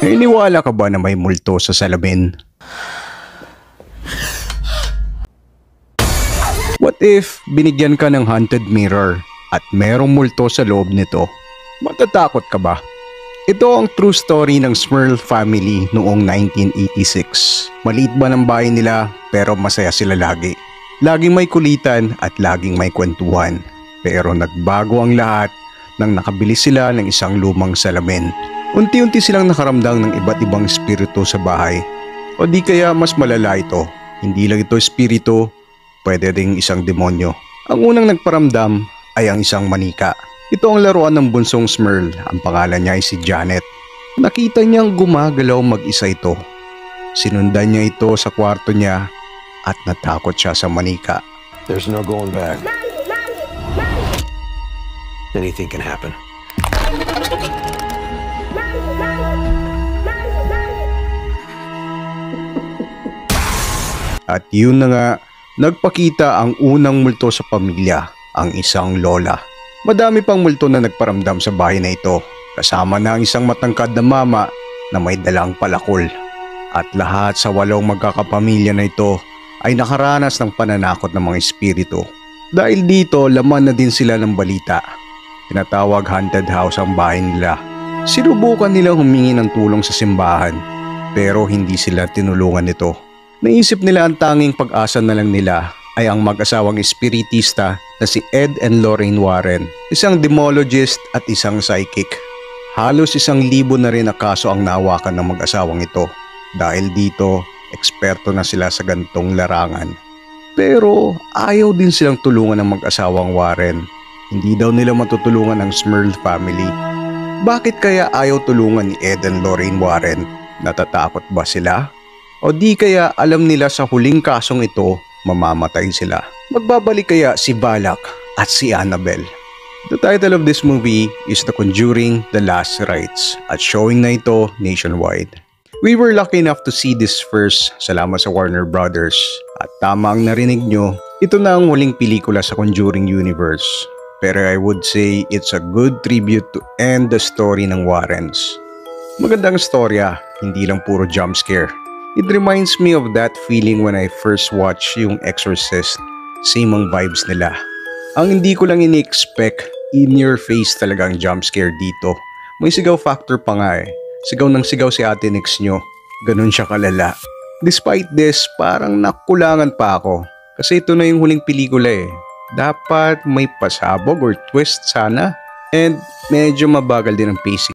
Naniniwala ka ba na may multo sa salamin? What if binigyan ka ng haunted mirror at merong multo sa loob nito? Matatakot ka ba? Ito ang true story ng Smurl family noong 1986. Maliit ba ng bahay nila pero masaya sila lagi. Laging may kulitan at laging may kwentuhan. Pero nagbago ang lahat nang nakabili sila ng isang lumang salamin. Unti-unti silang nakaramdam ng iba't ibang espiritu sa bahay. O di kaya mas malala ito. Hindi lang ito espiritu, pwede ring isang demonyo. Ang unang nagparamdam ay ang isang manika. Ito ang laruan ng bunsong Smurl. Ang pangalan niya ay si Janet. Nakita niyang gumagalaw mag-isa ito. Sinundan niya ito sa kwarto niya at natakot siya sa manika. There's no going back. Anything can happen. At yun na nga, nagpakita ang unang multo sa pamilya, ang isang lola. Madami pang multo na nagparamdam sa bahay na ito, kasama na ang isang matangkad na mama na may dalang palakol. At lahat sa 8 magkakapamilya na ito ay nakaranas ng pananakot ng mga espiritu. Dahil dito, laman na din sila ng balita. Tinatawag haunted house ang bahay nila. Sinubukan nilang humingi ng tulong sa simbahan, pero hindi sila tinulungan nito. Naisip nila ang tanging pag-asa na lang nila ay ang mag-asawang espiritista na si Ed and Lorraine Warren, isang demologist at isang psychic. Halos 1,000 na rin na kaso ang nahawakan ng mag-asawang ito. Dahil dito, eksperto na sila sa gantong larangan. Pero ayaw din silang tulungan ng mag-asawang Warren. Hindi daw nila matutulungan ang Smurl family. Bakit kaya ayaw tulungan ni Ed and Lorraine Warren? Natatakot ba sila? O di kaya alam nila sa huling kasong ito, mamamatay sila? Magbabalik kaya si Valak at si Annabelle? The title of this movie is The Conjuring: The Last Rites at showing na ito nationwide. We were lucky enough to see this first, salamat sa Warner Brothers. At tama ang narinig nyo, ito na ang huling pelikula sa Conjuring universe. Pero I would say it's a good tribute to end the story ng Warrens. Magandang storya, hindi lang puro jump scare. It reminds me of that feeling when I first watched yung Exorcist. Same ang vibes nila. Ang hindi ko lang ini-expect, in your face talagang jump scare dito. May sigaw factor pa nga eh. Sigaw ng sigaw si Ate Nix nyo. Ganun siya kalala. Despite this, parang nakulangan pa ako. Kasi ito na yung huling pelikula eh. Dapat may pasabog or twist sana. And medyo mabagal din ang pacing.